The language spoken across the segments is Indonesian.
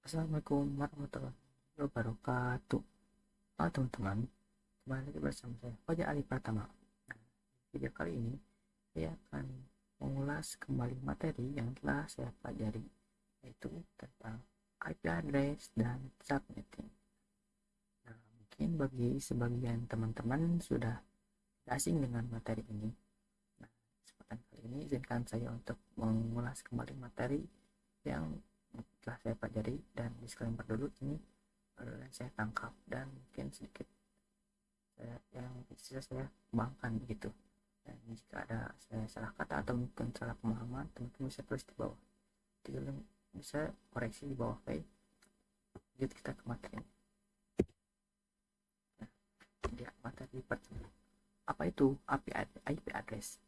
Assalamualaikum warahmatullahi wabarakatuh. Halo teman-teman, kembali lagi bersama saya Fajar Ali Pratama. Nah, video kali ini saya akan mengulas kembali materi yang telah saya pelajari, yaitu tentang IP address dan subnetting. Nah, mungkin bagi sebagian teman-teman sudah asing dengan materi ini. Nah, kesempatan kali ini izinkan saya untuk mengulas kembali materi yang telah saya pelajari, dan disclaimer dulu, ini saya tangkap dan mungkin sedikit yang bisa saya kembangkan begitu. Dan jika ada saya salah kata atau mungkin salah pemahaman, teman-teman bisa tulis di bawah, jadi bisa koreksi di bawah. Baik, lanjut kita ke materi. Nah, jadi materi pertama, apa itu IP address?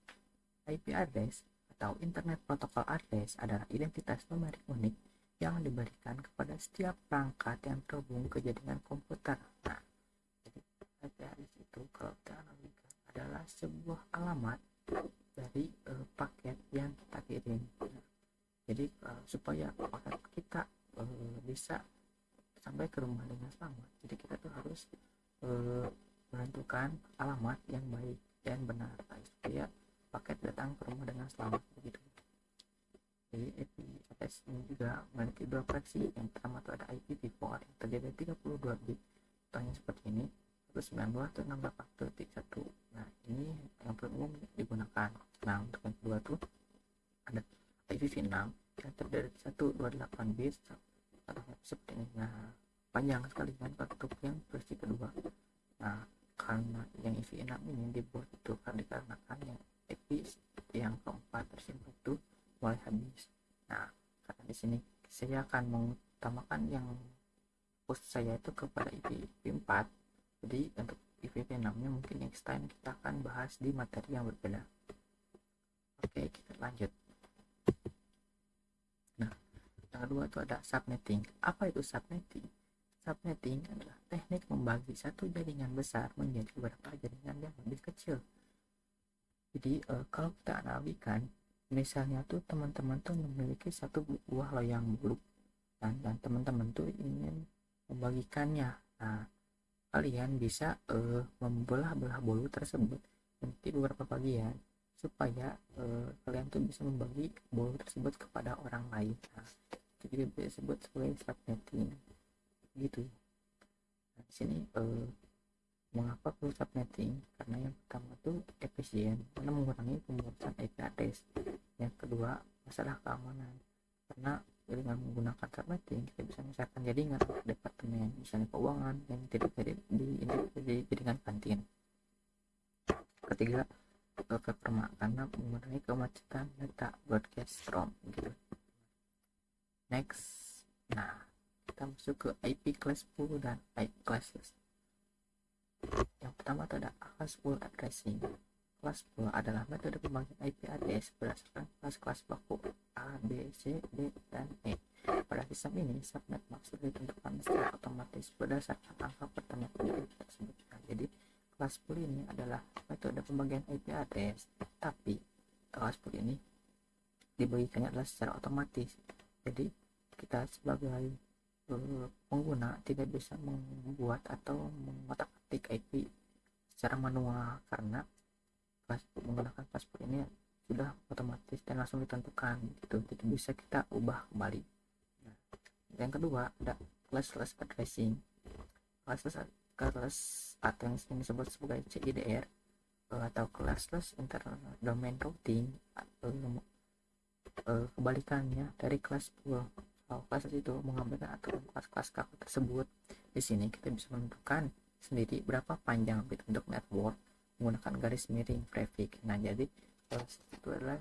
IP address atau Internet Protocol Address adalah identitas numerik unik yang diberikan kepada setiap perangkat yang terhubung ke jaringan komputer. Nah, jadi IP address itu kalau kita analogikan adalah sebuah alamat dari paket yang kita kirim. Nah, jadi supaya paket kita bisa sampai ke rumah dengan selamat, jadi kita tuh harus menentukan alamat yang baik dan benar, supaya paket datang ke rumah dengan selamat begitu. Jadi IP address ini juga memiliki dua versi. Yang pertama itu ada IPv4 yang terdiri dari 32 bit, contohnya seperti ini, 192.168.1. Nah, ini yang paling umum digunakan. Nah, untuk yang kedua itu ada IPv6 yang terdiri dari 128 bit seperti ini. Nah, panjang sekali kan untuk yang versi kedua. Nah, karena yang IPv6 ini dibuat itu dikarenakan yang IP yang keempat tersimpan itu mulai habis. Nah, karena di sini saya akan mengutamakan yang post saya itu kepada IPv4. Jadi untuk IPv6 nya mungkin next time kita akan bahas di materi yang berbeda. Oke, kita lanjut. Nah, yang kedua itu ada subnetting. Apa itu subnetting? Subnetting adalah teknik membagi satu jaringan besar menjadi beberapa jaringan yang lebih kecil. Jadi kalau kita analogikan, misalnya tuh teman-teman tuh memiliki satu buah loyang bulu, dan teman-teman tuh ingin membagikannya. Nah, kalian bisa membelah-belah bulu tersebut menjadi beberapa bagian supaya kalian tuh bisa membagi bulu tersebut kepada orang lain. Nah, jadi disebut sebagai subnetting gitu. Nah, di sini mengapa perlu subnetting? Karena yang pertama tuh efisien karena mengurangi pemborosan IP address. Yang kedua, masalah keamanan, karena dengan menggunakan subnetting kita bisa menyelesaikan jaringan departemen misalnya keuangan yang tidak jadi jaringan kantin. Ketiga, perma karena mengurangi kemacetan data broadcast from gitu. Next, nah kita masuk ke IP class pool dan IP classless. Yang pertama ada class pool addressing. Class pool adalah metode pembagian IP address berdasarkan kelas-kelas baku A, B, C, D, dan E. Pada sistem ini, subnet maksud ditentukan secara otomatis berdasarkan angka pertemuan unit tersebut. Nah, jadi kelas pool ini adalah metode pembagian IP address, tapi kelas pool ini dibagikannya adalah secara otomatis. Jadi kita sebagai pengguna tidak bisa membuat atau mengotak-atik IP secara manual, karena menggunakan password ini sudah otomatis dan langsung ditentukan gitu, tidak bisa kita ubah kembali. Nah, yang kedua ada classless addressing. Classless atau yang sering disebut sebagai CIDR atau classless interdomain routing, atau kebalikannya dari class pool. Kelas itu mengambil aturan kelas-kelas kaku tersebut. Di sini kita bisa menentukan sendiri berapa panjang bit untuk network menggunakan garis miring prefix. Nah, jadi kelas itu adalah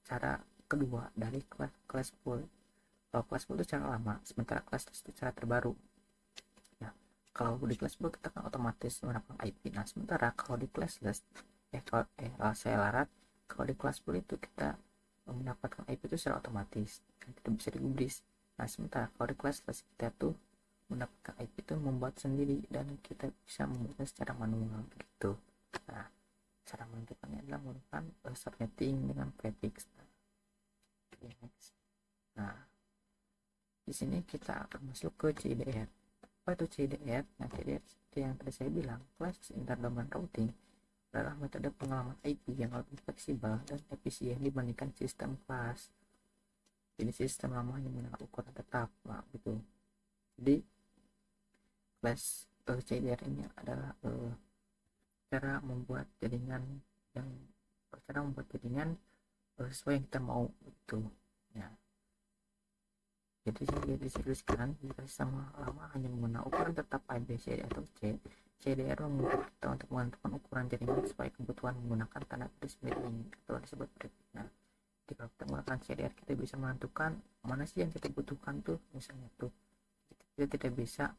cara kedua dari kelas pool. Kalau kelas pool itu cara lama, sementara kelas itu cara terbaru. Nah, kalau di kelas pool kita kan otomatis menggunakan IP. Nah, sementara kalau di classless saya larat, kalau di kelas pool itu kita mendapatkan IP itu secara otomatis, tidak bisa digubris. Nah, sementara kalau di classless kita tuh mendapatkan IP itu membuat sendiri dan kita bisa membuatnya secara manual gitu. Nah, cara menentukannya adalah menggunakan subnetting dengan prefix. Nah, Di sini kita akan masuk ke CDR. Apa itu CDR? Nah, CDR seperti yang tadi saya bilang, Class Interdomain Routing adalah metode pengalaman IP yang lebih fleksibel dan efisien dibandingkan sistem kelas. Jadi sistem lama hanya menggunakan ukuran tetap, nah, gitu. Jadi Class CDR ini adalah cara membuat jaringan yang sesuai yang kita mau, gitu ya. Jadi dituliskan jika sistem lama hanya menggunakan ukuran tetap A, B, C, atau C, CDR memungkinkan kita untuk menentukan ukuran jaringan sesuai kebutuhan menggunakan tanda tulis miring atau disebut prefix. Nah, jika kita menggunakan CDR, kita bisa menentukan mana sih yang kita butuhkan tuh, misalnya tuh kita tidak bisa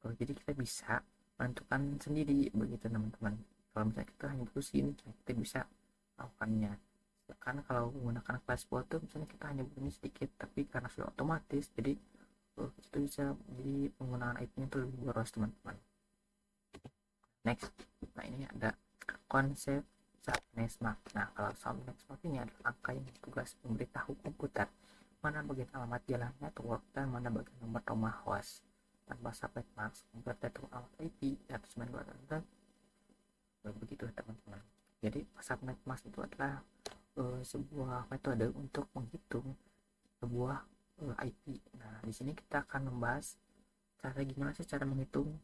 jadi kita bisa menentukan sendiri begitu teman-teman. Kalau misalnya kita hanya butuh sini, kita bisa melakukannya. Karena kalau menggunakan kelas buat tuh misalnya kita hanya butuhnya sedikit, tapi karena sudah otomatis, jadi itu bisa jadi penggunaan IP-nya itu lebih boros teman-teman. Next, nah ini ada konsep subnet mask. Nah, kalau subnet mask ini adalah angka yang tugas memberitahu komputer mana bagian alamat jalan network dan mana bagian nomor rumah host. Tanpa subnet mask, komputer itu alamat IP dan begitu teman-teman. Jadi subnet mask itu adalah sebuah metode untuk menghitung sebuah IP. Nah, di sini kita akan membahas gimana sih cara menghitung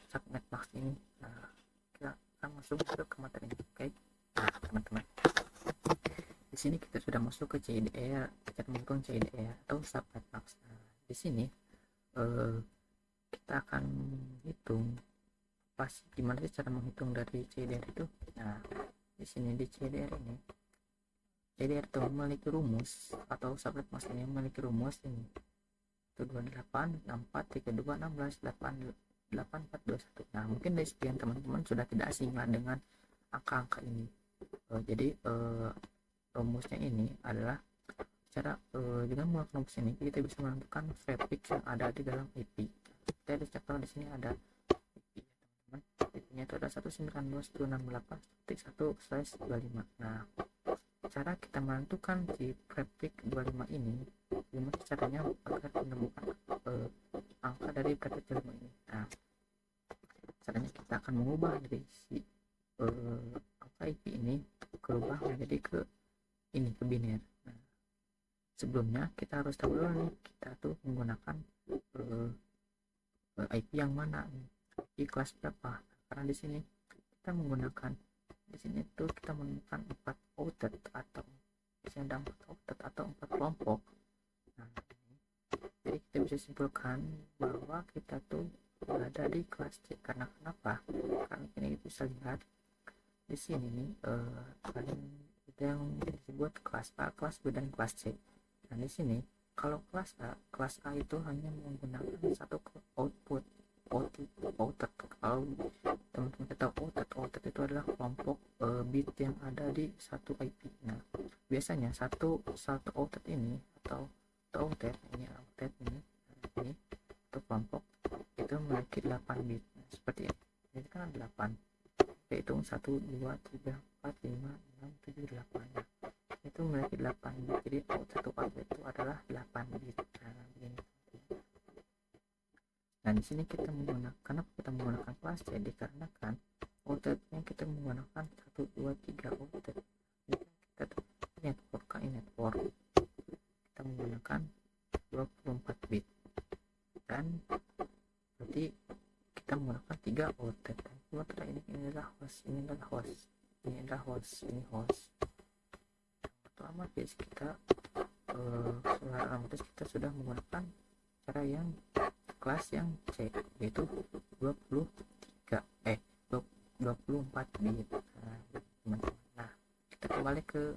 subnet mask ini. Nah, kita akan masuk ke materi ini. Oke. Nah, teman-teman. Di sini kita sudah masuk ke CDR, cara menghitung CDR atau subnet mask. Nah, di sini kita akan hitung gimana sih cara menghitung dari CDR itu. Nah, di sini di CDR ini CDR itu memiliki rumus atau subnet mask ini memiliki rumus ini 28 64 32 16 8 8421. Nah, mungkin dari sekian teman-teman sudah tidak asing dengan angka-angka ini. Jadi rumusnya ini adalah cara dengan menggunakan rumus ini kita bisa menentukan prefix yang ada di dalam IP. Kita di chapter di sini ada IP ya teman-teman. IP-nya itu ada 192.168.1/25. Nah, cara kita menentukan si prefix 25 ini, gimana caranya agar menemukan angka dari prefix 25 ini. Nah, caranya kita akan mengubah dari si angka IP ini berubah menjadi ke biner. Nah, sebelumnya kita harus tahu dulu nih, kita tuh menggunakan IP yang mana nih, IP kelas berapa. Karena di sini kita menggunakan tuh kita menemukan 4 outlet atau misalnya ada 4 outlet atau 4 kelompok. Nah, jadi kita bisa simpulkan bahwa kita tuh berada di kelas C. Karena kenapa? Karena ini bisa lihat di sini nih ada yang disebut kelas A, kelas B, dan kelas C. Nah, di sini kalau kelas A itu hanya menggunakan satu outlet. Kalau teman-teman kita tahu outlet itu adalah kelompok bit yang ada di satu IP. Nah, biasanya satu outlet ini atau outlet ini atau kelompok itu memiliki 8 bit. Nah, seperti ini kan 8. Kita hitung 1 2 3 4 5 6 7 8. Nah, itu memiliki 8 bit. Jadi satu outlet itu adalah 8 bit. Nah, ini. Nah, di sini kita menggunakan kelas C dikarenakan outletnya kita menggunakan 1 2 3 outlet. Kita network kita menggunakan 24 bit dan berarti kita menggunakan 3 outlet. Ini adalah host. Otomatis kita kita sudah menggunakan cara yang kelas yang C, yaitu 24 bit. Nah, kita kembali ke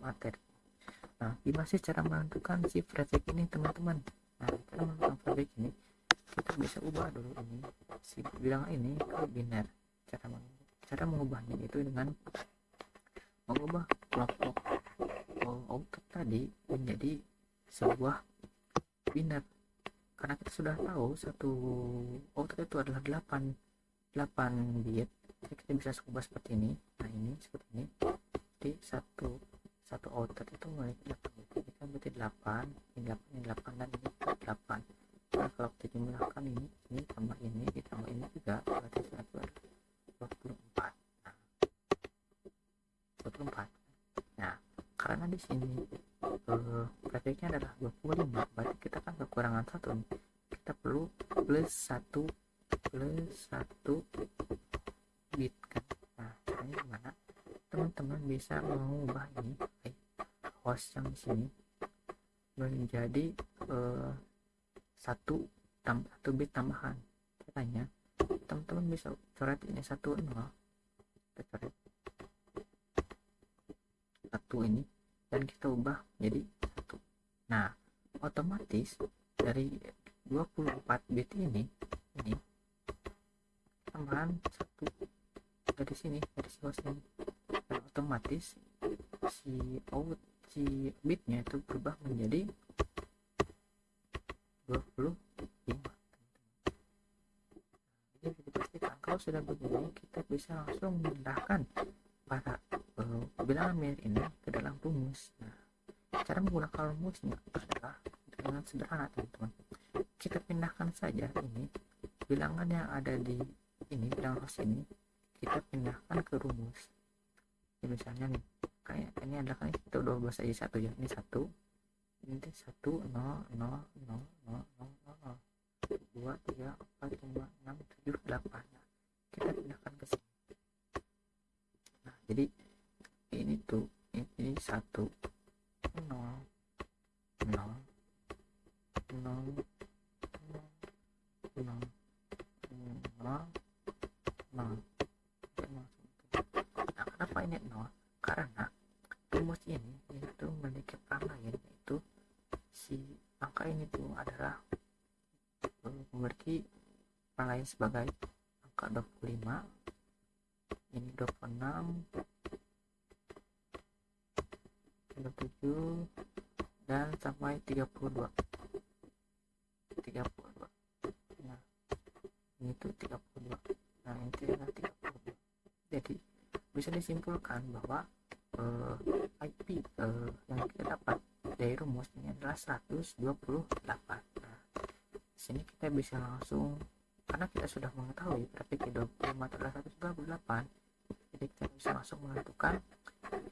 materi. Nah, gimana sih cara menentukan si prefix ini teman-teman? Nah, cara menentukan prefix ini kita bisa ubah dulu ini si bilang ini ke biner. Cara mengubahnya itu dengan mengubah kelompok output tadi menjadi sebuah biner. Karena kita sudah tahu satu outlet itu adalah 8 bit, jadi kita bisa ubah seperti ini. Nah, ini seperti ini. Jadi satu outlet itu memiliki 8 bit. Ini kan berarti 8, ini 8, karena di sini bracketnya adalah 25, berarti kita kan kekurangan satu nih, kita perlu plus satu bit kan. Nah caranya gimana, teman-teman bisa mengubah ini host yang di sini menjadi satu bit tambahan. Caranya teman-teman bisa coret ini 10, kita coret satu ini dan kita ubah jadi 1. Nah otomatis dari 24 bit ini tambahan 1 dari sini, dari si host ini, dan otomatis si bitnya itu berubah menjadi 25. Jadi dipastikan kalau sudah begini kita bisa langsung memindahkan para bilangan binary ini ke dalam rumus. Nah, cara menggunakan rumusnya adalah dengan sederhana teman-teman. Kita pindahkan saja ini bilangan yang ada di ini, bilangan host ini kita pindahkan ke rumus. Jadi misalnya nih, kayak ini adalah kan kita udah bahas aja 1 ya, ini 1, ini 1 0 0 0 0 0 2 3 4 5 6 7 8. Nah, kita pindahkan ke sini. Nah, jadi ini tuh ini 1 0 0 0 Nah, kenapa ini 0? Karena rumus ini itu memiliki peran lain, yaitu si angka ini tuh adalah memiliki peran lain sebagai angka 25, ini 26, 27 dan sampai 32. Nah ini tuh 32. Nah ini adalah 32. Jadi bisa disimpulkan bahwa IP yang kita dapat dari rumus ini adalah 128. Nah di sini kita bisa langsung, karena kita sudah mengetahui prefix 25 adalah 128, jadi kita bisa langsung menentukan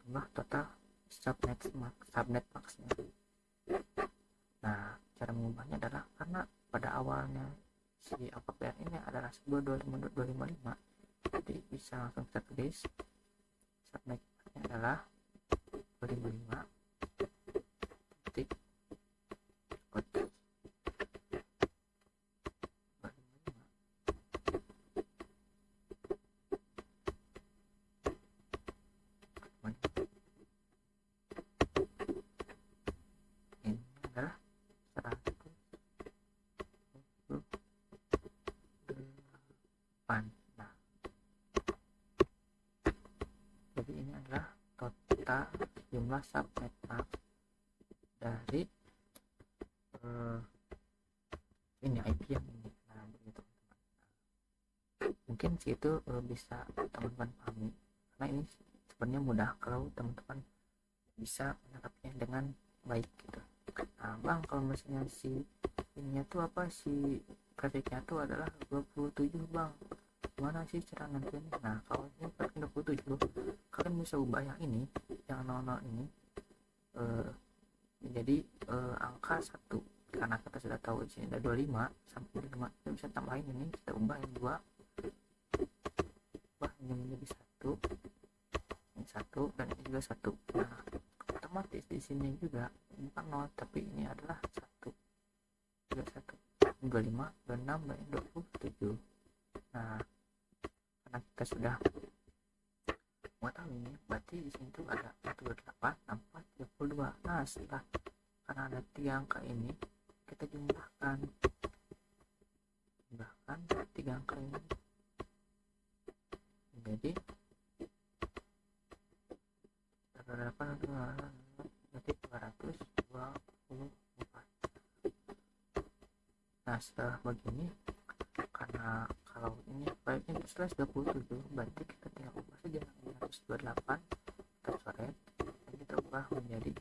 jumlah total subnet maxnya. Nah cara mengubahnya adalah karena pada awalnya si angka PR ini adalah 255, jadi bisa langsung kita tulis subnet maxnya adalah 255 titik jumlah subnet max dari ini IP yang ini. Nah begitu teman-teman. Mungkin situ bisa teman-teman pahami, karena ini sebenarnya mudah kalau teman-teman bisa menangkapnya dengan baik gitu. Nah bang, kalau misalnya si ininya tuh apa, si grafiknya tuh adalah 27 bang, gimana sih cara nantinya? Nah kalau ini grafiknya 27, kalian bisa ubah yang ini, yang 00 ini menjadi angka 1, karena kita sudah tahu di sini ada 25 sampai 25, kita bisa tambahin ini, kita ubah yang 2, ubah ini menjadi 1, ini 1 dan ini juga 1. Nah otomatis di sini juga bukan 0 tapi ini adalah 1, juga 1, 25, 26 dan 27. Nah karena kita sudah mengetahui, berarti di sini tuh ada 28, 64, 32. Nah setelah karena ada 3 angka ini, kita jumlahkan 3 angka ini menjadi 224. Nah setelah begini, karena kalau ini baiknya setelah 27, berarti kita tinggal ubah saja 228, kita coret dan kita ubah menjadi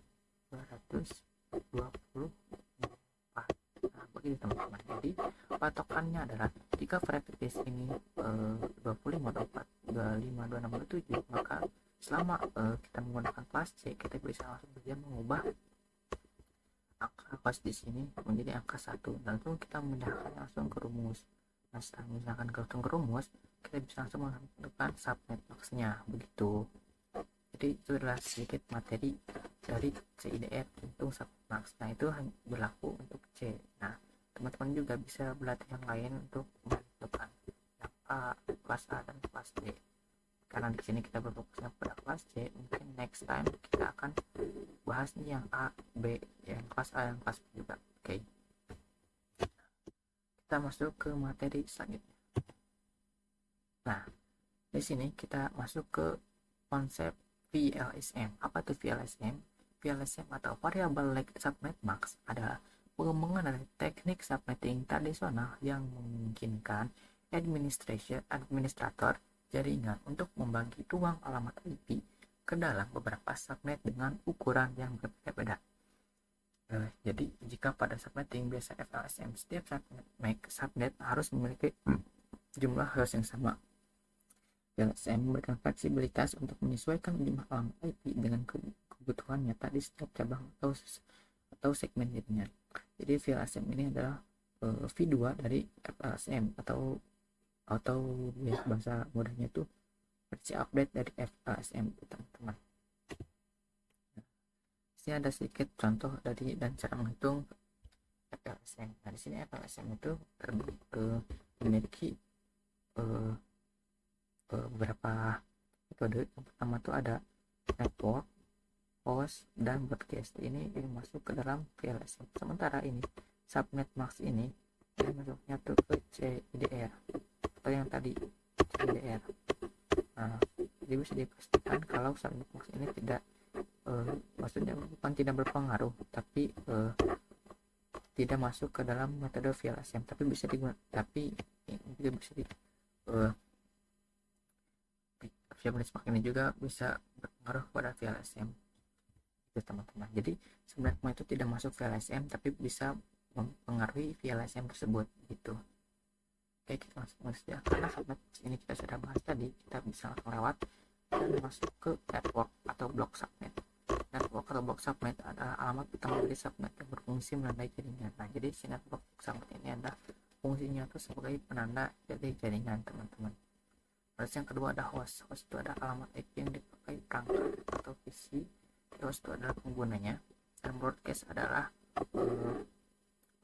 224. Nah begitu teman-teman. Jadi patokannya adalah jika prefix ini 25, 24, 25, 26, 27, maka selama kita menggunakan kelas C, kita bisa langsung saja mengubah angka kelas di sini menjadi angka 1, lalu kita memindahkan langsung ke rumus. Nah, setelah misalkan langsung ke rumus, kita bisa langsung menentukan subnet max-nya begitu. Jadi itu adalah sedikit materi dari CIDR untuk subnet max. Nah, itu hanya berlaku untuk C. Nah, teman-teman juga bisa belajar yang lain untuk menentukan yang A, kelas A dan kelas B. Karena di sini kita berfokusnya pada kelas C, mungkin next time kita akan bahas nih yang A, B, yang kelas A, yang kelas B juga. Oke. Kita masuk ke materi selanjutnya. Nah, di sini kita masuk ke konsep VLSM. Apa itu VLSM? VLSM atau Variable Length Subnet Max adalah pengembangan dari teknik subnetting tradisional yang memungkinkan administrator jaringan untuk membagi ruang alamat IP ke dalam beberapa subnet dengan ukuran yang berbeda-beda. Jadi jika pada subnetting biasa FLSM, setiap subnet harus memiliki jumlah host yang sama. VLSM memberikan fleksibilitas untuk menyesuaikan jumlah alamat IP dengan kebutuhan nyata di setiap cabang atau segmen jaringan. Jadi VLSM ini adalah V2 dari FLSM atau bahasa mudahnya itu versi update dari FLSM, teman-teman. Di sini ada sedikit contoh dari dan cara menghitung FLSM. Nah, di sini FLSM itu memiliki beberapa metode. Yang pertama itu ada network, host, dan broadcast. Ini masuk ke dalam VLSM. Sementara ini subnet max ini masuknya tuh ke CIDR atau yang tadi CIDR. Nah, jadi bisa dipastikan kalau subnet max ini tidak maksudnya bukan tidak berpengaruh, tapi tidak masuk ke dalam metode VLSM, tapi bisa digunakan, tapi juga bisa VLSM ini juga bisa berpengaruh pada VLSM itu, teman-teman. Jadi sebenarnya itu tidak masuk VLSM tapi bisa mempengaruhi VLSM tersebut gitu. Oke, kita langsung saja, karena subnet ini kita sudah bahas tadi, kita bisa langsung lewat dan masuk ke network atau block subnet. Network atau block subnet adalah alamat utama dari subnet yang berfungsi menandai jaringan. Nah, jadi si network subnet ini adalah fungsinya itu sebagai penanda dari jaringan, teman-teman. Terus yang kedua ada host. Host itu adalah alamat IP yang dipakai perangkat atau PC. Host itu adalah penggunanya. Dan broadcast adalah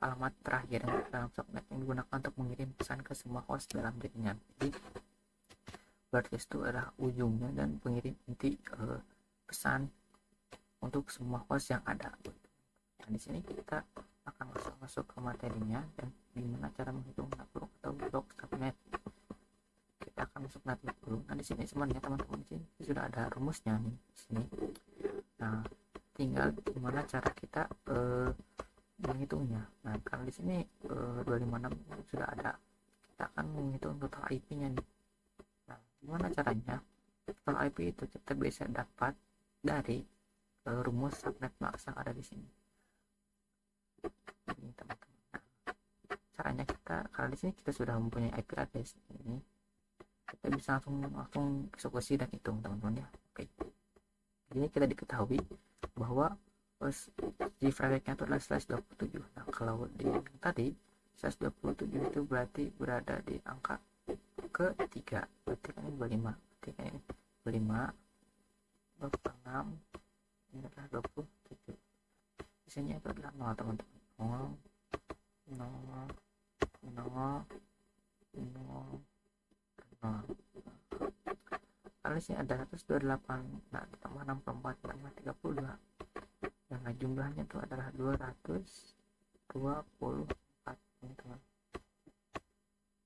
alamat terakhir dalam subnet yang digunakan untuk mengirim pesan ke semua host dalam jaringan. Jadi broadcast itu adalah ujungnya dan pengirim inti pesan untuk semua host yang ada. Nah, di sini kita akan masuk ke materinya dan gimana cara menghitung network atau block subnet. Kita akan masuk network dulu. Nah, di sini sebenarnya teman-teman di sini sudah ada rumusnya nih di sini. Nah, tinggal gimana cara kita menghitungnya. Nah, karena di sini 256 sudah ada, kita akan menghitung total IP-nya nih. Nah, gimana caranya? Total IP itu kita bisa dapat dari rumus subnet max yang ada di sini. Ini, teman-teman. Nah, caranya kita, karena di sini kita sudah mempunyai IP address ini, kita bisa langsung eksekusi dan hitung, teman-teman ya. Oke. Jadi kita diketahui bahwa di fragmentnya itu adalah /27. Nah, kalau di tadi /27 itu berarti berada di angka ketiga, berarti kan ini 25, berarti kan ini 25, 26, ini adalah 27. Di sini itu adalah 0, teman-teman. 0, 0, 0, 0, 0. Kalau di sini ada 128, nah ditambah 64 tambah 32. Nah, jumlahnya itu adalah 224, teman-teman.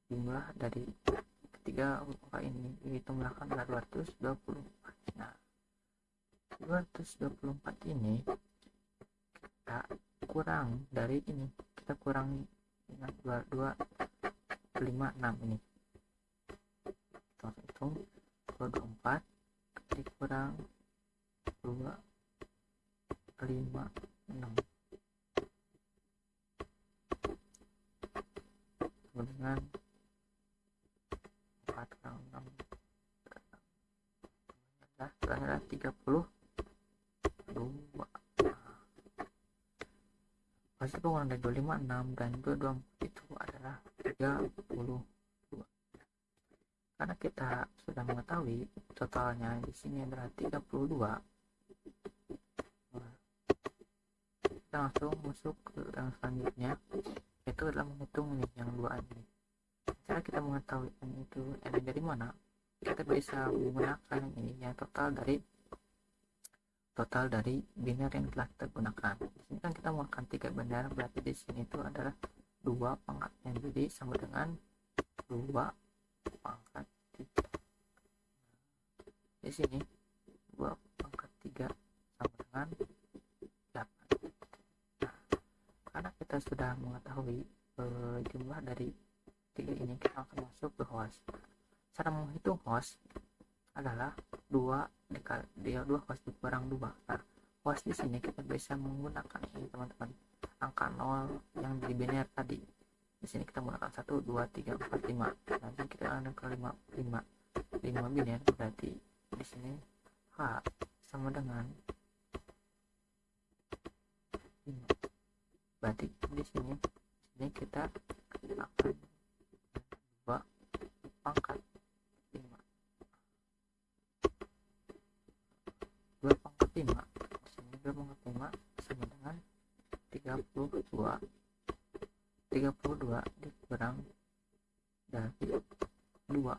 Jumlah dari ketiga angka ini dijumlahkan adalah 224. Nah, 224 ini kita kurang dari ini, kita kurangi dengan 2256 ini. Kita hitung 224 dikurang 256 dengan 4 kurang 6 adalah 30 Pasti pengulangan dari 256 dan 224 itu adalah 32. Karena kita sudah mengetahui totalnya di sini adalah 32, kita langsung masuk ke yang selanjutnya, yaitu adalah menghitung ini yang 2 ini. Cara kita mengetahui n itu n dari mana, kita bisa menggunakan ini yang total dari biner yang telah kita gunakan. Di sini kan kita menggunakan 3 biner, berarti di sini itu adalah 2 pangkatnya, jadi sama dengan 2 pangkat 3. Di sini 2 pangkat 3 sama dengan 8. Nah, karena kita sudah mengetahui jumlah dari 3 ini, kita akan masuk ke host. Cara menghitung host adalah 2 host dikurang 2. Nah, host di sini kita bisa menggunakan ini teman-teman, angka 0 yang di biner tadi. Di sini kita menggunakan 1 2 3 4 5. Nanti kita akan ke 5 biner, berarti di sini H sama dengan 5. Berarti di sini kita akan 2 pangkat 5. 2 pangkat 5. Di sini 2 pangkat 5 sama dengan 32. 32 dikurang dari 2.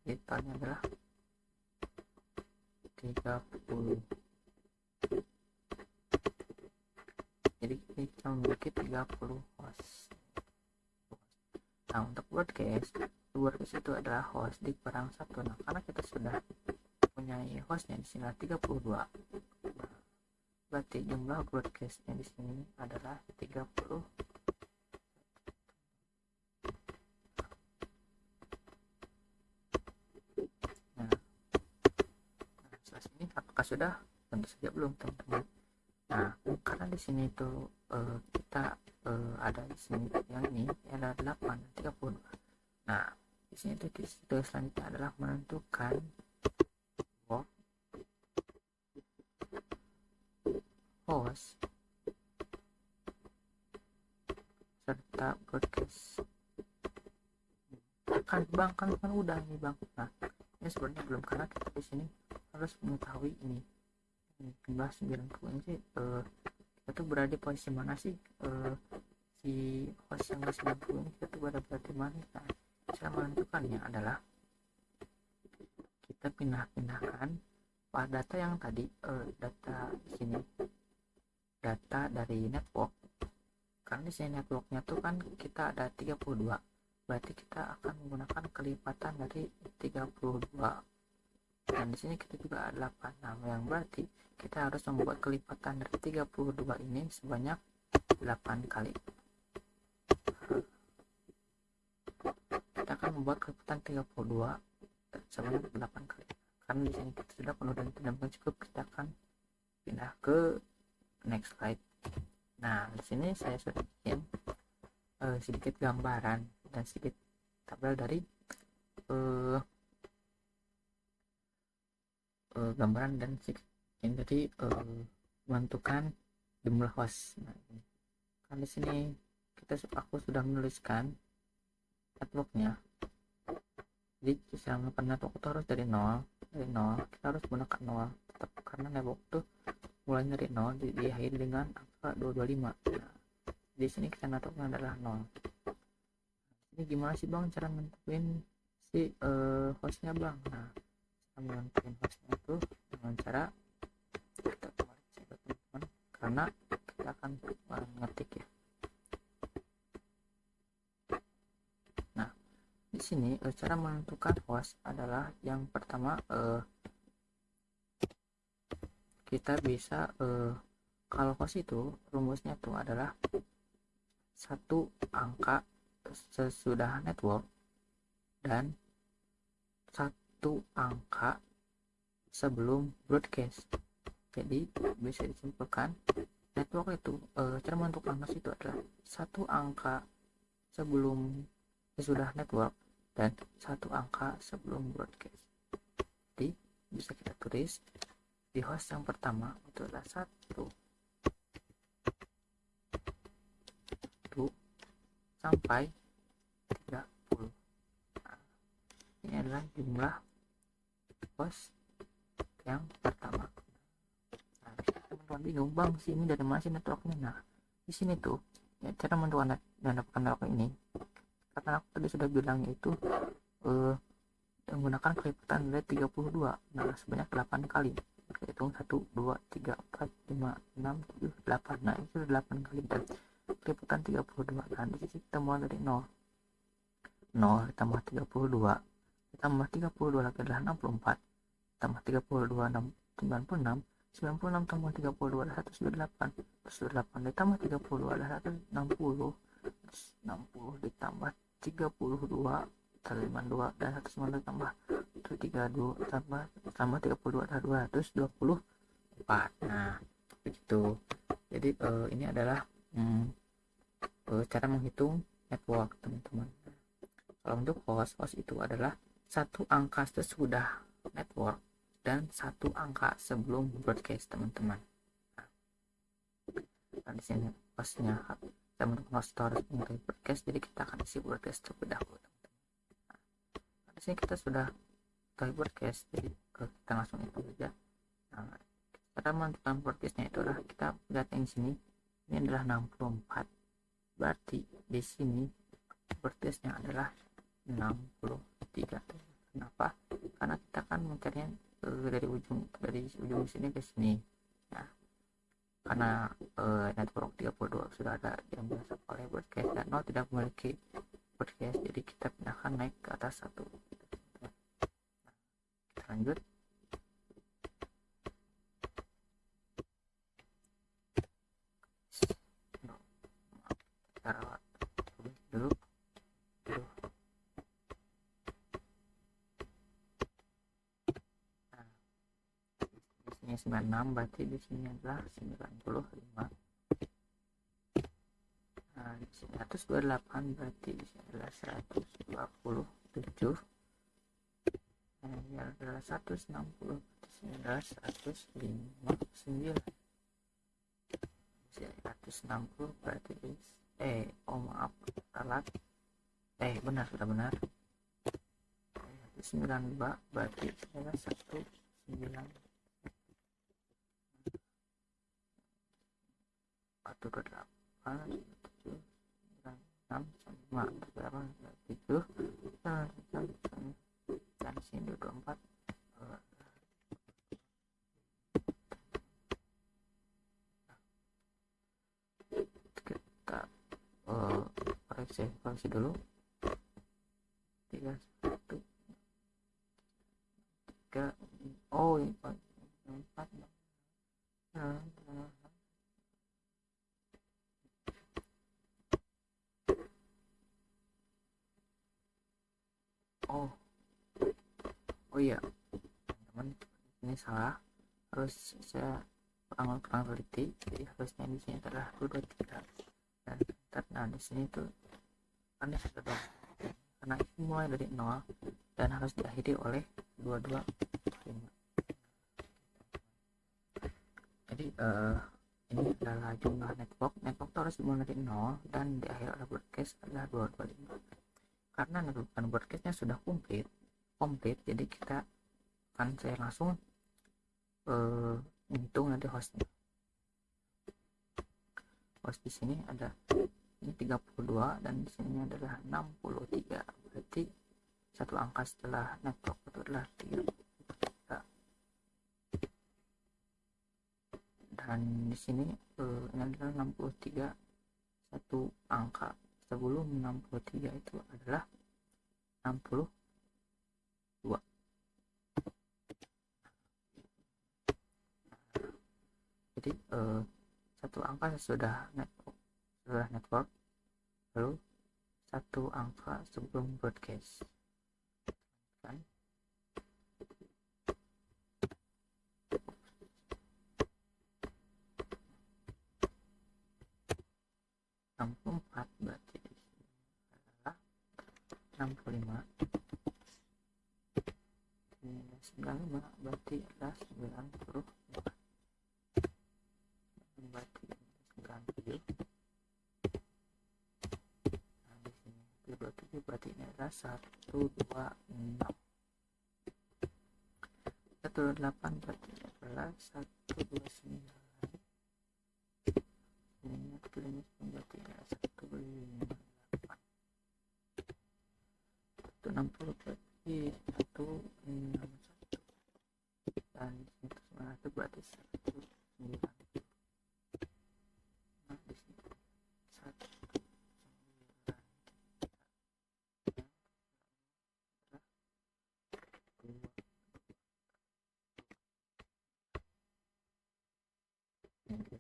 Totalnya adalah 30. Jadi kita memiliki 30 host. Nah, untuk broadcast itu adalah host dikurang 1. Nah, karena kita sudah punya hostnya di sini 32. Berarti jumlah broadcastnya di sini adalah 30. Nah, setelah sini apakah sudah? Tentu saja belum, teman-teman. Nah, karena di sini itu kita ada di sini yang ini ada 8 32. Nah, di sini itu selanjutnya adalah menentukan host serta broadcast. Kan udah nih bang. Nah, ini sebenarnya belum, karena kita di sini harus mengetahui ini jumlah 90 ini sih kita tuh berada di posisi mana sih, si host yang 90 ini kita tuh berada di mana. Nah, cara menentukannya adalah kita pindah-pindahkan pada data yang tadi, data di sini data dari network. Karena di sini networknya tuh kan kita ada 32, berarti kita akan menggunakan kelipatan dari 32. Dan di sini kita juga ada 8. Nah, yang berarti kita harus membuat kelipatan dari 32 ini sebanyak 8 kali. Kita akan membuat kelipatan 32 sebanyak 8 kali. Karena di sini kita sudah penuh dan tidak cukup, kita akan pindah ke next slide. Nah, di sini saya sudah bikin sedikit gambaran dan sedikit tabel dari gambaran dan yang tadi menentukan jumlah host. Nah, kan di sini aku sudah menuliskan networknya. Jadi cara melakukan network itu harus dari 0 kita harus menggunakan 0 tetap, karena network itu mulai dari 0 diakhiri dengan angka 225. Nah, di sini kita networknya adalah 0. Ini gimana sih bang cara menentuin si hostnya bang? Nah, menentukan hostnya itu dengan cara kita kemarin teman-teman, karena kita akan ngetik ya. Nah, di sini cara menentukan host adalah yang pertama kita bisa kalau host itu rumusnya itu adalah 1 angka sesudah network dan 1 angka sebelum broadcast. Jadi bisa disimpulkan network itu cara menentukan host itu adalah 1 angka sebelum sesudah network dan 1 angka sebelum broadcast. Jadi bisa kita tulis di host yang pertama itu adalah 1 sampai 30. Nah, ini adalah jumlah pos yang pertama. Nah, teman-teman bingung, bang sini dari mana sih networknya? Nah, di sini tuh ya, cara menentukan dan dapatkan network ini, karena aku tadi sudah bilang, yaitu menggunakan kelipatan dari 32. Nah, sebanyak 8 kali. Hitung 1, 2, 3, 4, 5, 6, 7, 8. Nah, itu 8 kali dan kelipatan 32. Nah, di sini kita mulai dari 0. 0 ditambah 32 ditambah 32 lagi adalah 64, tambah 32 96, 96 tambah 32 adalah 108, 108 ditambah 32 adalah 160, 60 ditambah 32 52 dan 192 tambah 32 tambah 32 adalah 224. Nah, begitu. Jadi ini adalah cara menghitung network, teman-teman. Kalau untuk host itu adalah satu angka sesudah network dan satu angka sebelum broadcast, teman-teman. Nah, di sini hostnya kita menggunakan host harus menggunakan broadcast, jadi kita akan isi broadcast terlebih dahulu, teman-teman. Nah, di sini kita sudah tahu broadcast, jadi kita langsung itu saja. Nah, cara menentukan broadcastnya itu adalah kita lihat yang sini, ini adalah 64, berarti di sini broadcastnya adalah 63. Kenapa? Karena kita kan mencarinya dari ujung sini ke sini. Nah, karena network 32 sudah ada yang biasa oleh broadcast dan 0 tidak memiliki broadcast, jadi kita pindahkan naik ke atas 1. Nah, kita lanjut. Kita rawat dulu. Ini 96, berarti di sini adalah 95. Nah, di sini 128, berarti di sini adalah 127. Nah, ini adalah 160, di sini adalah 159. Di sini 160, berarti maaf, alat benar, sudah benar. 192, berarti di sini adalah 19. 128, 7, 9, 6, 5, 7, dan sini 24. Kita koreksi dulu. 3, 1, 3, oh ini 4. Oh iya, teman-teman, ini salah, harus saya kurang teliti, jadi harusnya di sini adalah 223 dan enter. Nah, di sini tuh kan sudah dong, karena ini mulai dari 0 dan harus diakhiri oleh 225. Jadi ini adalah jumlah network harus dimulai dari 0 dan diakhiri oleh broadcast adalah 225. Karena network broadcastnya sudah komplit, jadi kita akan saya langsung menghitung nanti hostnya. Host di sini ada ini 32 dan di sini adalah 63, berarti satu angka setelah network itu adalah 33. Dan di sini ini adalah 63, satu angka sebelum 63 itu adalah 62. Jadi satu angka sesudah network, lalu satu angka sebelum broadcast, kan? Empat, berarti adalah 65. 95, berarti adalah 94. Berarti 97. 126. 128 berarti adalah 129. Ini 159 berarti adalah 158. 160 berarti 161. Dan di sini 1 berarti 190. Nah, di sini 190.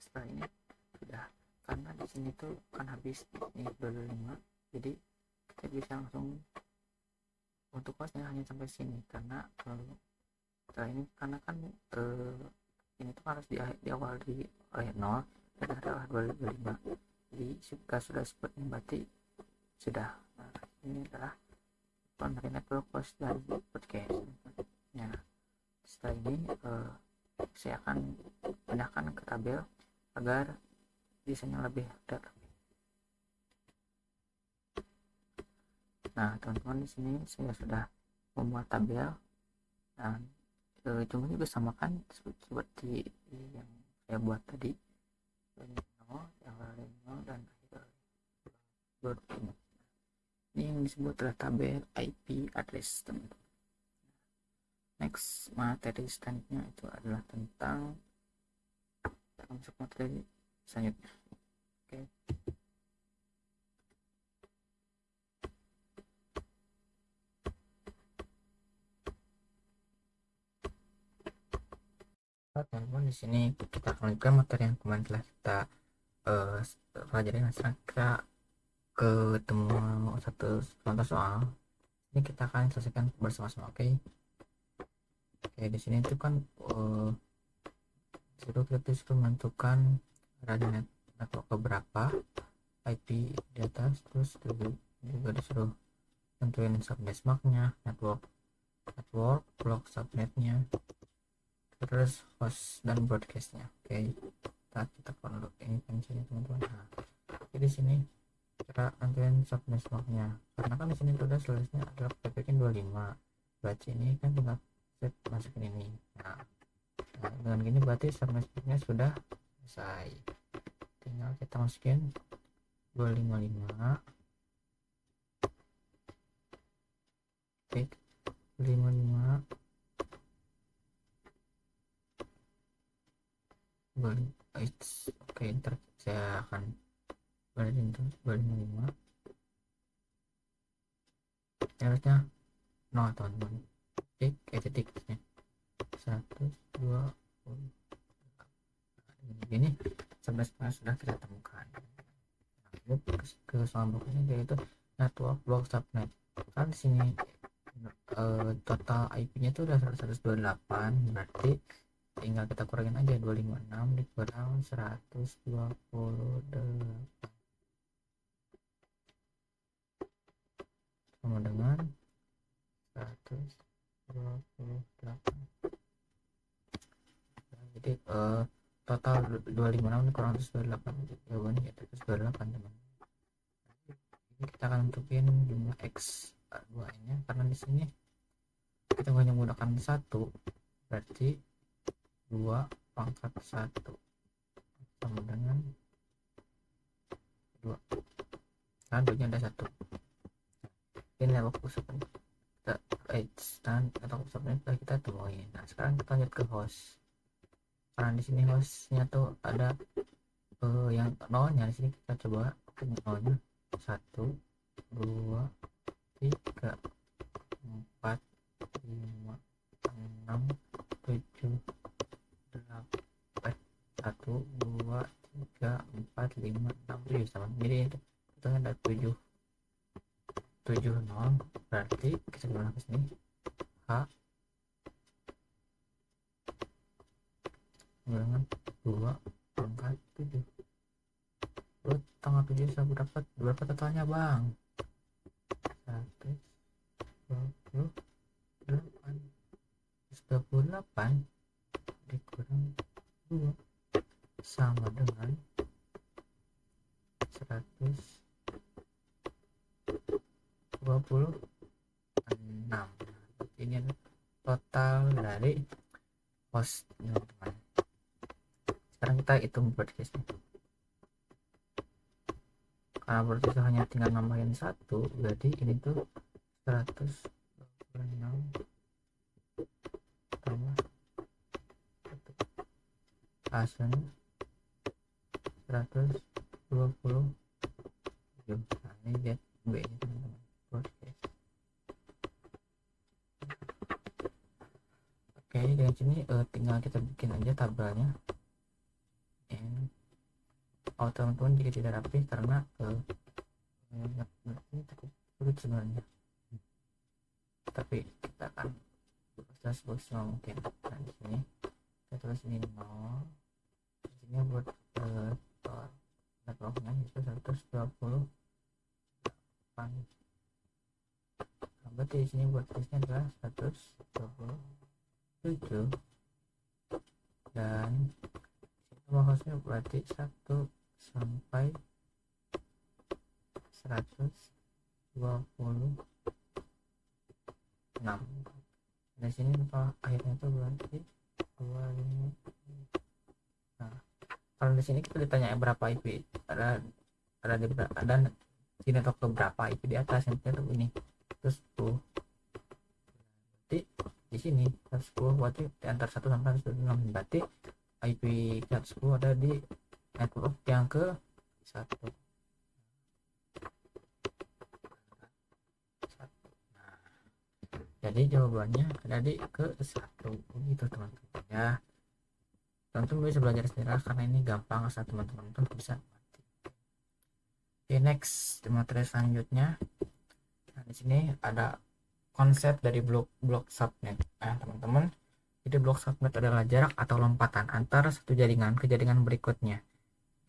Setelah ini sudah, karena di sini tuh kan habis ini 25, jadi kita bisa langsung untuk kosnya hanya sampai sini, karena setelah ini karena kan ini tuh harus di awal di oleh 0 dan adalah 25, jadi sudah seperti ini berarti sudah. Nah, ini adalah primary network cost dari podcast. Nah, setelah ini saya akan pindahkan ke tabel agar desainnya lebih detail. Nah, teman-teman, di sini saya sudah membuat tabel dan jumlahnya juga sama kan seperti yang saya buat tadi, yang lain dan akhir. Ini yang disebut adalah tabel IP address, teman-teman. Next, materi selanjutnya itu adalah tentang masuk materi selanjutnya. Oke. Teman-teman, di sini kita akan lanjutkan materi yang kemarin telah kita pelajari. Sekarang kita ketemu satu contoh soal. Ini kita akan selesaikan bersama-sama. Oke. Di sini itu kan kita disuruh menentukan radio network keberapa, IP di atas, terus juga disuruh tentuin subnet marknya, network block subnetnya, terus host dan broadcastnya. Oke, kita download ini pensilnya, teman-teman. Nah, jadi sini cara tentuin subnet marknya, karena kan di sini sudah selisihnya adalah PPK 25, berarti ini kan tinggal set masukin ini. Nah, dengan gini berarti subnet marknya sudah selesai, tinggal kita masukin 255 klik 55 oke, ntar saya akan balikin terus 255 harusnya 0, teman-teman. Klik titiknya 120. Ini sebenarnya sudah kita temukan. Nah, ke soal berikutnya yaitu network block subnet. Kan di sini total IP-nya itu udah 128, berarti tinggal kita kurangin aja 256 dikurang 128 sama dengan 128. Nah, jadi total 256 dikurang 128, jawabannya ya 128, teman. Ini kita akan tentuin jumlah X 2 nya, karena di sini kita hanya menggunakan 1, berarti 2 pangkat 1 sama dengan 2, karena 2 nya ada 1. Ini level pusatnya kita atau pusatnya sudah kita temuin. Nah, sekarang kita lanjut ke host, karena di sini hostnya tuh ada yang nolnya. Di sini kita coba nolnya 1 2 3 4 5 6 7 8 1 2 3 4 5 6 7 sama. Jadi itu ada 7 0, berarti kita gunakan ke sini H dengan 2 pangkat 7. 2 tanggal 7 saya dapat berapa totalnya, Bang? 128 dikurang 2 sama dengan 120. ini total dari host teman-teman. Sekarang kita hitung broadcastnya. Karena broadcast hanya tinggal nambahin satu, jadi ini tuh 126 tambah 1 hasilnya 127. Nah ini dia B nya teman-teman, broadcast. Oke, dengan sini tinggal kita bikin aja tabelnya. Teman-teman jika tidak rapi karena ini cukup sulit sebenarnya, tapi kita akan berusaha semaksimal mungkin. Nah di sini kita tulis ini 0, di sini buat networknya itu 128. Nah, berarti di sini buat listnya adalah 127 dan nama hostnya berarti 1 sampai 126. Di sini akhirnya itu berarti 25. Nah, kalau di sini kita ditanya berapa IP, ada di network berapa IP di atas, yang itu ini terus 10. Berarti di sini 110 berarti di antara 1 sampai 126, berarti IP 110 ada di network yang ke 1. Nah, jadi jawabannya ada di ke 1 gitu teman-teman ya. Teman-teman bisa belajar sendiri karena ini gampang asal teman-teman tuh bisa mati. Oke, next materi selanjutnya. Nah, di sini ada konsep dari blok subnet. Nah, teman-teman, jadi blok subnet adalah jarak atau lompatan antara satu jaringan ke jaringan berikutnya.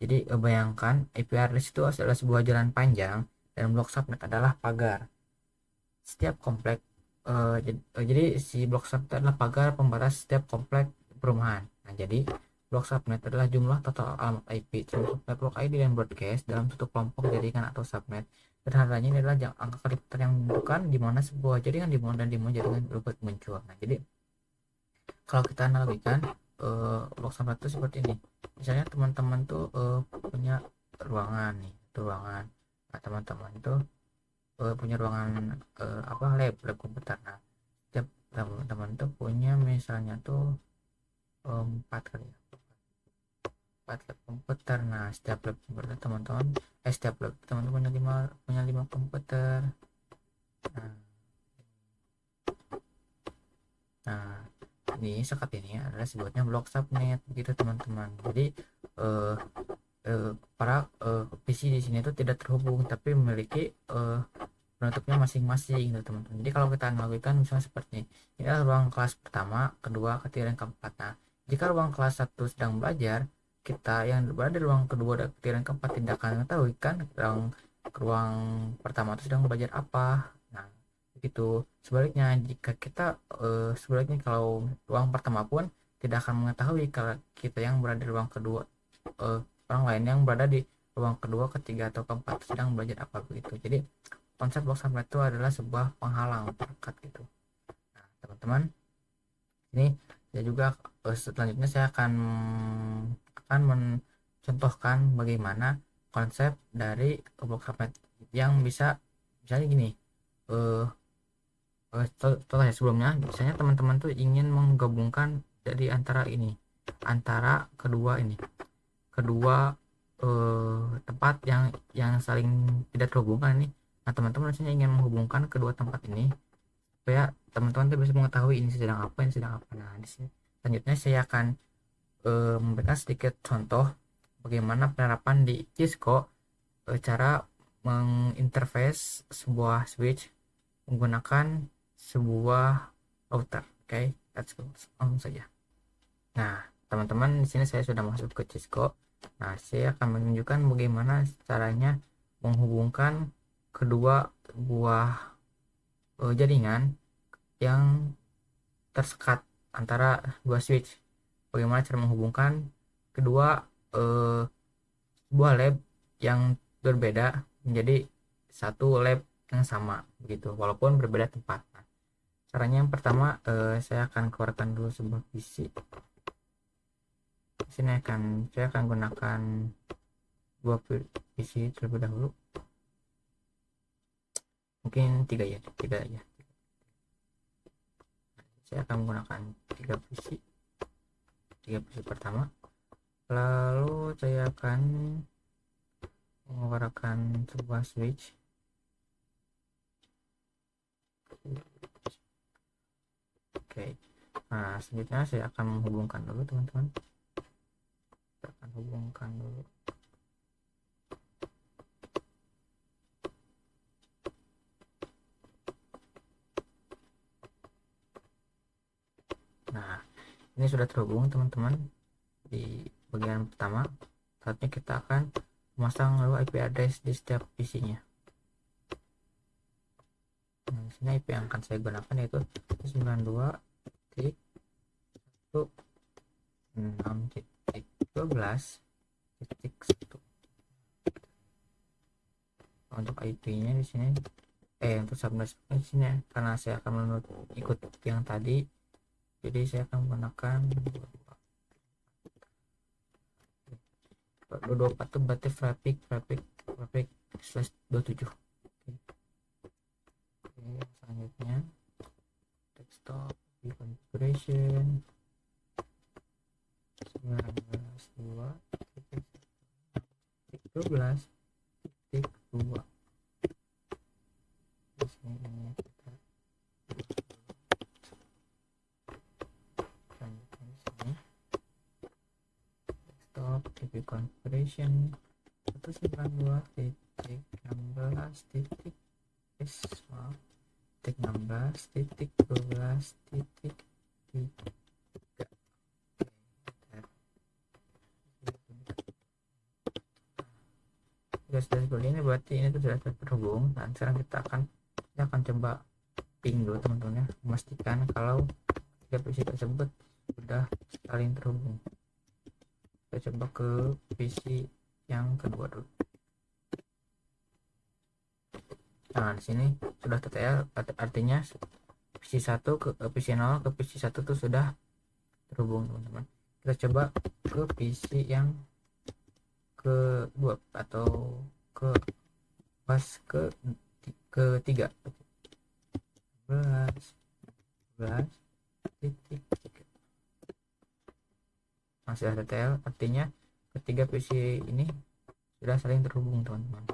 Jadi bayangkan IP address itu adalah sebuah jalan panjang dan blok subnet adalah pagar. Setiap komplek jadi si blok subnet adalah pagar pembatas setiap komplek perumahan. Nah, jadi blok subnet adalah jumlah total alamat IP termasuk network ID dan broadcast dalam satu kelompok jaringan atau subnet. Sederhananya ini adalah angka karakter yang menentukan di mana sebuah jaringan dimulai dan di mana jaringan berikut muncul. Nah, jadi kalau kita analogikan blok subnet itu seperti ini. Misalnya teman-teman tuh punya ruangan nih, ruangan. Nah, teman-teman tuh punya ruangan lab komputer. Nah, setiap teman-teman tuh punya misalnya tuh 4 kali ya, 4 lab komputer. Nah, setiap lab komputer teman-teman setiap lab teman-teman punya 5 komputer. Nah, ini sekat ini adalah sebutnya blok subnet begitu teman-teman. Jadi para PC di sini itu tidak terhubung tapi memiliki penutupnya masing-masing gitu teman-teman. Jadi kalau kita analogikan misalnya seperti ini adalah ruang kelas pertama, kedua, ketiga, dan keempat. Nah, jika ruang kelas 1 sedang belajar, kita yang berada di ruang kedua, ketiga, dan keempat tidak akan mengetahui kan ruang pertama itu sedang belajar apa. Nah, begitu. Sebaliknya jika kita sebaliknya kalau ruang pertama pun tidak akan mengetahui kalau kita yang berada di ruang kedua, orang lain yang berada di ruang kedua, ketiga, atau keempat sedang belajar apa begitu. Jadi konsep blok subnet itu adalah sebuah penghalang perekat gitu. Nah, teman-teman, ini saya juga selanjutnya saya akan mencontohkan bagaimana konsep dari blok subnet yang bisa misalnya gini. Contoh ya sebelumnya, misalnya teman-teman tuh ingin menggabungkan dari antara kedua tempat yang saling tidak terhubungkan ini. Nah, teman-teman misalnya ingin menghubungkan kedua tempat ini supaya teman-teman tuh bisa mengetahui ini sedang apa, ini sedang apa. Nah, di sini selanjutnya saya akan memberikan sedikit contoh bagaimana penerapan di Cisco cara menginterface sebuah switch menggunakan sebuah router. Oke, let's go langsung saja. Nah, teman-teman, di sini saya sudah masuk ke Cisco. Nah, saya akan menunjukkan bagaimana caranya menghubungkan kedua buah jaringan yang tersekat antara dua switch. Bagaimana cara menghubungkan kedua buah lab yang berbeda menjadi satu lab yang sama begitu, walaupun berbeda tempat. Nah, Caranya yang pertama, saya akan keluarkan dulu sebuah PC. Di sini saya akan gunakan dua PC terlebih dahulu, mungkin tiga ya, tiga ya. Saya akan menggunakan tiga PC pertama. Lalu saya akan mengeluarkan sebuah switch. Oke, nah selanjutnya saya akan menghubungkan dulu teman-teman. Saya akan hubungkan dulu. Nah, ini sudah terhubung teman-teman. Di bagian pertama, saatnya kita akan memasang lalu IP address di setiap PC-nya. Nah, di sini IP yang akan saya gunakan yaitu 92.168.12.1. Untuk IP-nya di sini, untuk subnet di sini karena saya akan menurut ikut yang tadi, jadi saya akan menggunakan 224 itu berarti traffic slash 27. Oke, selanjutnya desktop configuration 19.2.12.2. Di sini kita selanjutnya di sini desktop TV configuration 192.16.12.3. Sudah seperti ini, berarti ini sudah terhubung. Dan sekarang kita akan coba ping dulu teman-teman ya, memastikan kalau tiga PC tersebut sudah saling terhubung. Kita coba ke PC yang kedua dulu. Nah, di sini sudah TTL, artinya PC 1 ke PC 0 ke PC 1 itu sudah terhubung teman-teman. Kita coba ke PC yang kedua atau ke pas ketiga 11.3. Masih ada TTL, artinya ketiga PC ini sudah saling terhubung teman-teman.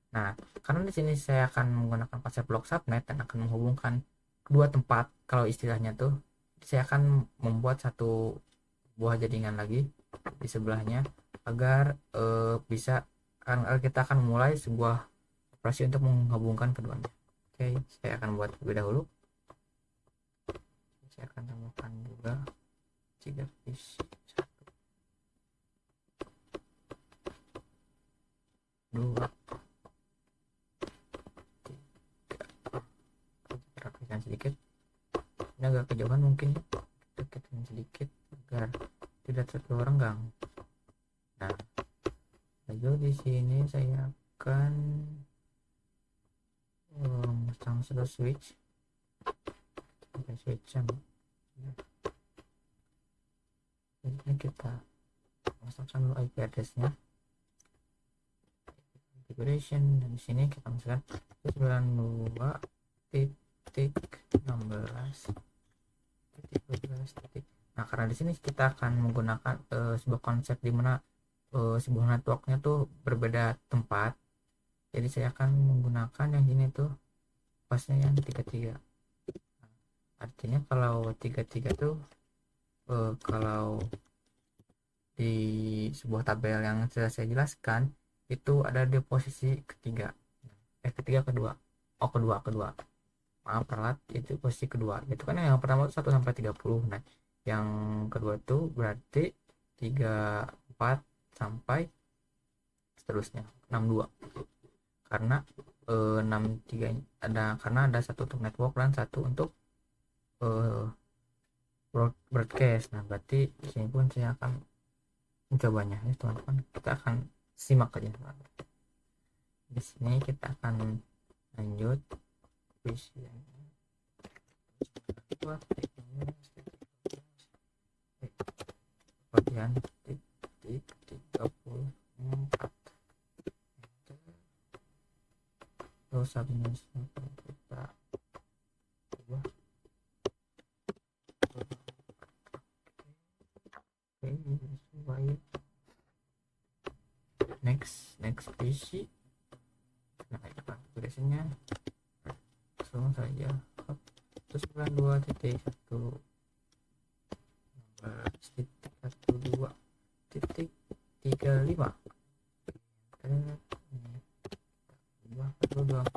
Nah, karena di sini saya akan menggunakan konsep block subnet dan akan menghubungkan kedua tempat, kalau istilahnya tuh saya akan membuat satu buah jaringan lagi di sebelahnya agar bisa kita akan mulai sebuah operasi untuk menghubungkan keduanya. Oke, saya akan buat terlebih dahulu. Saya akan tambahkan juga 3 PC 1 2 rapikan sedikit. Ini agak kejauhan mungkin, deketin sedikit agar tidak terlalu renggang. Nah, lalu di sini saya akan memasang satu switch sama. Ini kita masukkan dulu IP address-nya, configuration, dan di sini kita masukkan 92.16.12. Nah, karena di sini kita akan menggunakan sebuah konsep di mana sebuah networknya tuh berbeda tempat, jadi saya akan menggunakan yang ini tuh pasnya yang 33. Nah, artinya kalau 33 tuh kalau di sebuah tabel yang sudah saya jelaskan itu ada di posisi ketiga, kedua, maaf ralat, itu posisi kedua. Itu kan yang pertama 1 sampai 30. Nah, yang kedua itu berarti 34 sampai seterusnya 62. Karena 63 ada, karena ada satu untuk network dan satu untuk broadcast. Nah, berarti di sini pun saya akan mencobanya ya teman-teman. Kita akan simak aja teman-teman. Di sini kita akan lanjut. 2 titik 15 titik 12 bagian titik 34 terus minus kita ubah. Oke, sesuai. Next PC. Nah, ini configuration-nya langsung saja. Terus 92 titik 1 titik 12 titik 35 ubah ke 24.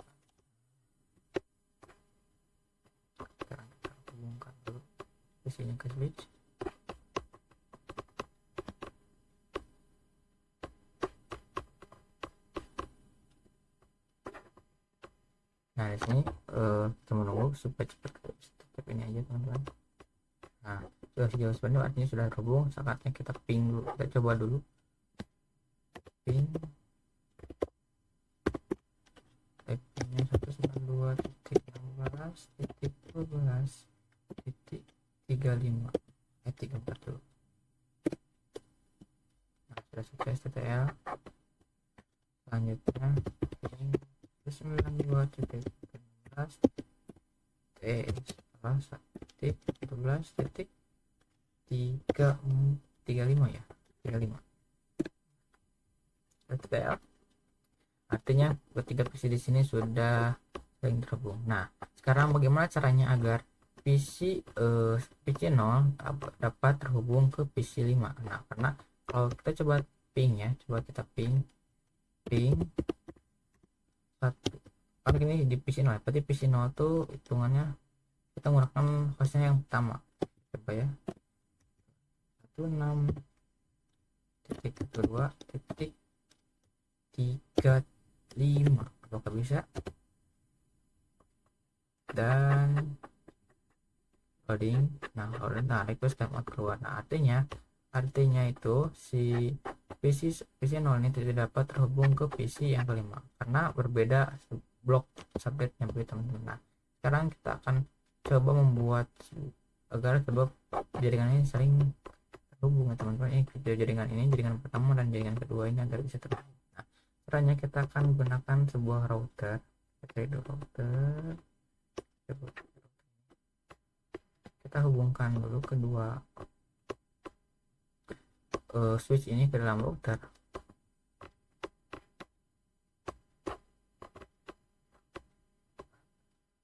Sekarang kita hubungkan dulu isinya ke switch. Nah, di sini kita menunggu supaya cepat step ini aja teman-teman. Nah, sudah sejauh sebenarnya artinya sudah terhubung. Saatnya kita ping dulu, kita coba dulu ping IP-nya 192.16.12.35 dulu. Nah, sudah sukses TTL. Selanjutnya ping 192.16 11.12.35 ya, 35 TTL. Artinya ketiga PC di sini sudah saling terhubung. Nah, sekarang bagaimana caranya agar PC 0 dapat terhubung ke PC 5? Nah, karena kalau kita coba ping ya, coba kita ping satu. Kan ini di PC 0, berarti PC 0 tuh hitungannya kita menggunakan hostnya yang pertama. Coba ya, 16.2.35. Apakah bisa? Dan loading. Nah, request timeout keluar. Nah, artinya itu si PC 0 ini tidak dapat terhubung ke PC yang kelima karena berbeda blok subnetnya begitu teman-teman. Nah, sekarang kita akan coba membuat agar kedua jaringan ini saling terhubung ya teman-teman. Ini jaringan pertama dan jaringan kedua ini agar bisa terhubung. Nah, caranya kita akan menggunakan sebuah router. Kita hubungkan dulu kedua switch ini ke dalam router.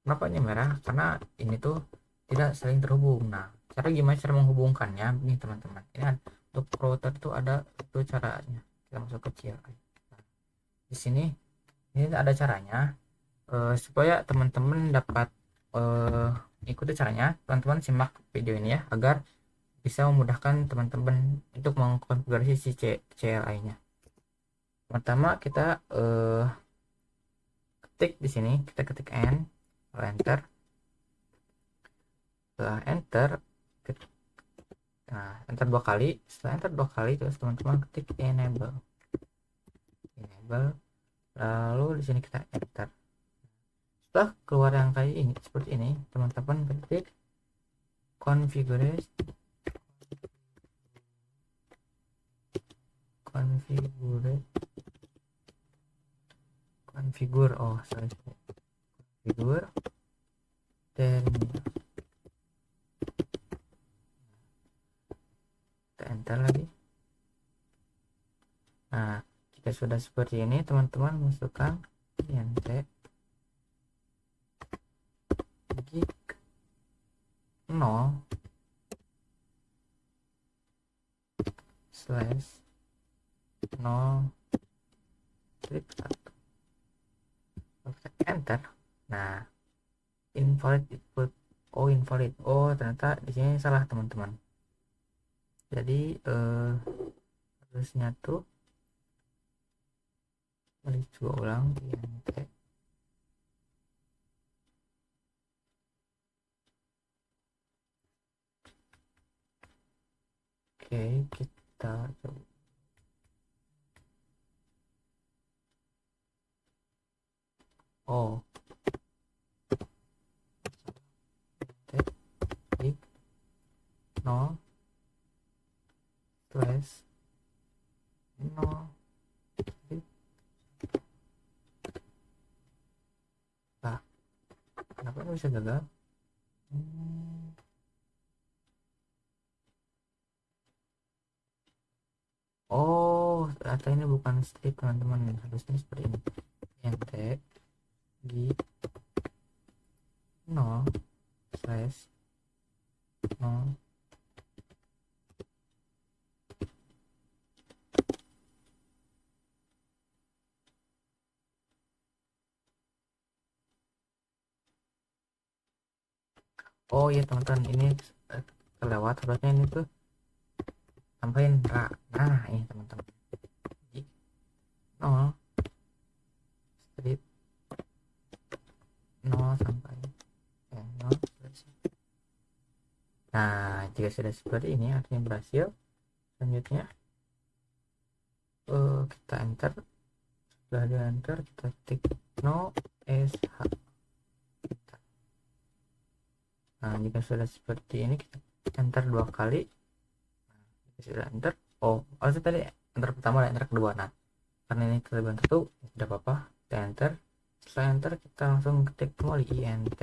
Kenapa ini merah? Karena ini tuh tidak saling terhubung. Nah, gimana cara menghubungkannya nih teman-teman? Ini untuk router itu ada itu caranya. Kita masuk kecil. Nah, di sini ini ada caranya supaya teman-teman dapat ikuti caranya. Teman-teman simak video ini ya agar bisa memudahkan teman-teman untuk mengkonfigurasi si CLI-nya. Pertama kita ketik di sini, kita ketik n, enter. Setelah enter, enter 2 kali. Setelah enter 2 kali, terus teman-teman ketik enable. Lalu di sini kita enter. Setelah keluar yang kayak ini, seperti ini, teman-teman ketik configure. Oh, sorry. Configure terminal. Kita enter lagi. Nah, jika sudah seperti ini, teman-teman masukkan int gig 0 slash 0 strip 1. Enter. Nah, invalid input. Invalid. Ternyata di sini salah teman-teman. Jadi harusnya tuh mari coba ulang int. Oke, kita coba. 0 slash 0. Nah, kenapa ini bisa gagal? Oh, ternyata ini bukan strip teman-teman, harusnya seperti ini. int di 0 slash 0. Oh iya teman-teman, ini kelewat, harusnya ini tuh tambahin ra. Nah ini teman-teman, jadi 0 strip 0 sampai 0. Nah jika sudah seperti ini artinya berhasil. Selanjutnya kita enter. Setelah di enter kita ketik no sh. Nah jika sudah seperti ini kita enter 2 kali. Nah, sudah enter, harusnya tadi enter pertama dan enter kedua. Nah karena ini kelebihan 1 ya tidak apa-apa, kita enter. Setelah enter kita langsung ketik kembali int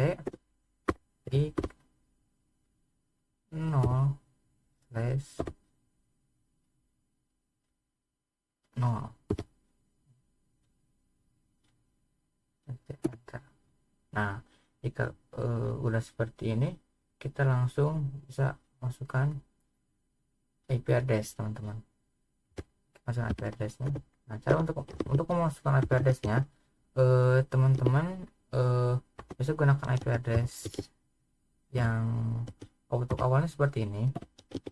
di 0 slash 0. Enter. Nah jika udah seperti ini kita langsung bisa masukkan IP address teman-teman. Masukkan IP address-nya. Nah cara untuk memasukkan IP address-nya, teman-teman bisa gunakan IP address yang untuk awalnya seperti ini.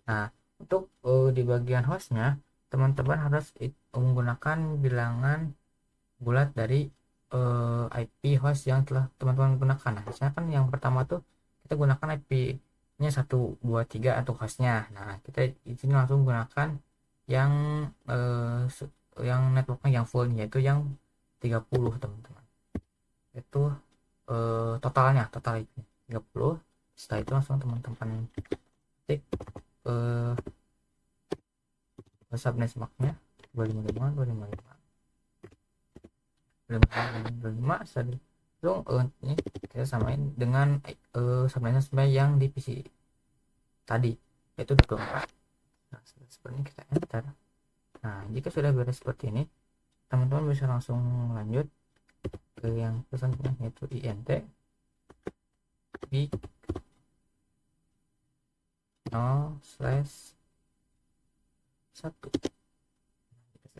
Nah untuk di bagian hostnya teman-teman harus menggunakan bilangan bulat dari IP host yang telah teman-teman gunakan. Nah misalnya kan yang pertama tuh kita gunakan IP nya 123 untuk hostnya. Nah kita di sini langsung gunakan yang yang networknya yang full, yaitu yang 30 teman-teman. Itu total IP 30. Setelah itu langsung teman-teman ketik subnet marknya 255 255 setelah itu ini kita samain dengan subnetnya sebenarnya yang di PC tadi, yaitu 24. Nah seperti ini kita enter. Nah jika sudah beres seperti ini teman-teman bisa langsung lanjut ke yang selanjutnya, yaitu int di 0 slash 1.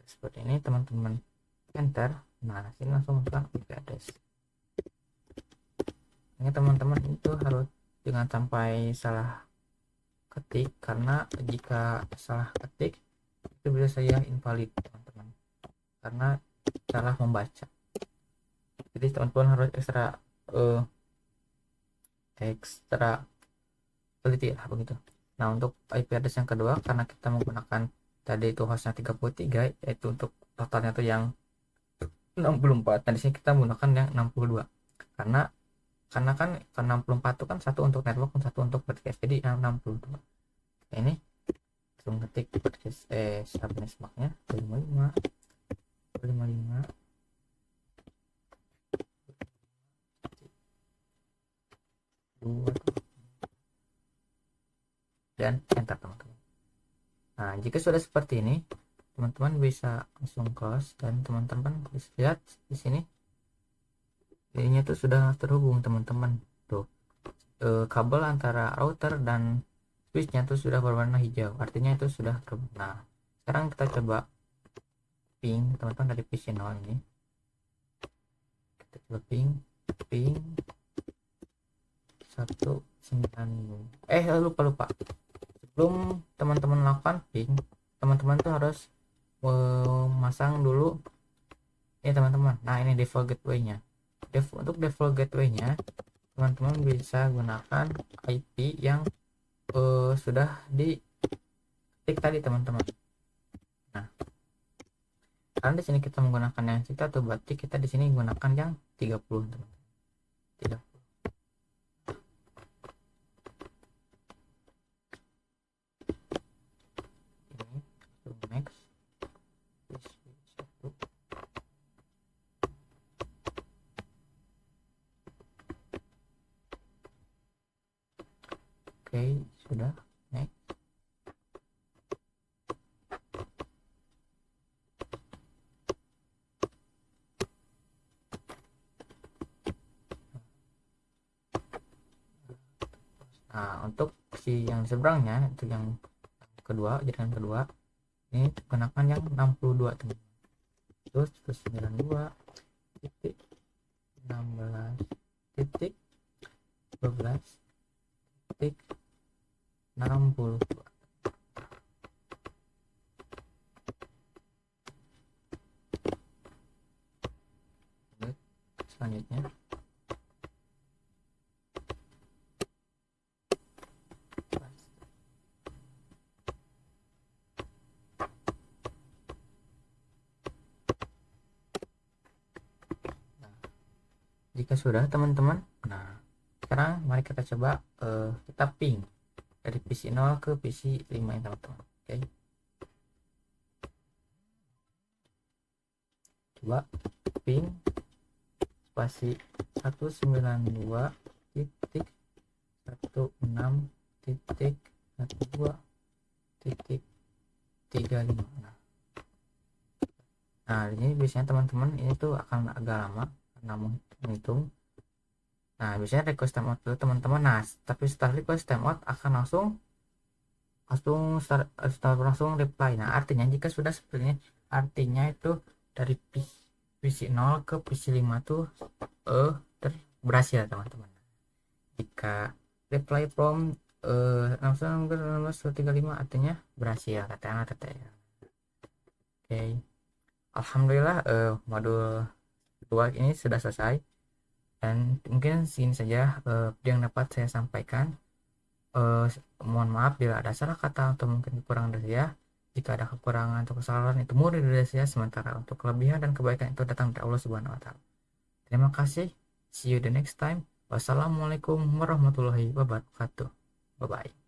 Seperti ini teman-teman enter. Nah sini langsung masukkan IP address. Ini teman-teman itu harus jangan sampai salah ketik, karena jika salah ketik itu bisa saya invalid teman-teman karena salah membaca. Jadi teman-teman harus ekstra teliti lah begitu. Nah untuk IP address yang kedua, karena kita menggunakan tadi itu hostnya 33, yaitu untuk totalnya itu yang 64. Nah di sini kita menggunakan yang 62 karena kan 64 itu kan satu untuk network dan satu untuk broadcast, jadi yang 62. Nah, ini langsung ketik broadcast subnet marknya 255 255 dan enter teman-teman. Nah jika sudah seperti ini teman-teman bisa langsung close dan teman-teman bisa lihat di sini ininya tuh sudah terhubung teman-teman tuh. Kabel antara router dan switchnya tuh sudah berwarna hijau, artinya itu sudah terhubung. Nah sekarang kita coba ping teman-teman dari PC 0 ini, kita coba ping 19. Lupa sebelum teman-teman lakukan ping, teman-teman tuh harus memasang dulu ini teman-teman. Nah ini default gateway-nya. Untuk default gateway-nya teman-teman bisa gunakan IP yang sudah diketik tadi teman-teman. Nah karena di sini kita menggunakan yang kita tuh, berarti kita di sini menggunakan yang 30 teman-teman. 30. Oke, sudah. Next. Nah, untuk si yang seberangnya itu yang kedua, jaringan kedua ini gunakan yang 62 teman. Terus 92 titik 16 titik 12 titik 62. Selanjutnya jika sudah teman-teman, nah sekarang mari kita coba kita ping dari PC 0 ke PC 5 ya teman-teman. Oke, coba ping spasi 192 titik 16 titik 12 titik 35. Nah ini biasanya teman-teman ini tuh akan agak lama karena menghitung. Nah biasanya request timeout dulu teman-teman. Nah tapi setelah request timeout akan langsung langsung reply. Nah artinya jika sudah seperti ini, artinya itu dari PC 0 ke PC 5 tuh berhasil teman-teman. Jika reply from langsung ke 1635 artinya berhasil katanya. Oke, alhamdulillah modul 2 ini sudah selesai, dan mungkin segini saja yang dapat saya sampaikan. Mohon maaf bila ada salah kata atau mungkin kekurangan dari saya. Jika ada kekurangan atau kesalahan itu murni dari saya, sementara untuk kelebihan dan kebaikan itu datang dari Allah Subhanahu wa taala. Terima kasih. See you the next time. Wassalamualaikum warahmatullahi wabarakatuh. Bye bye.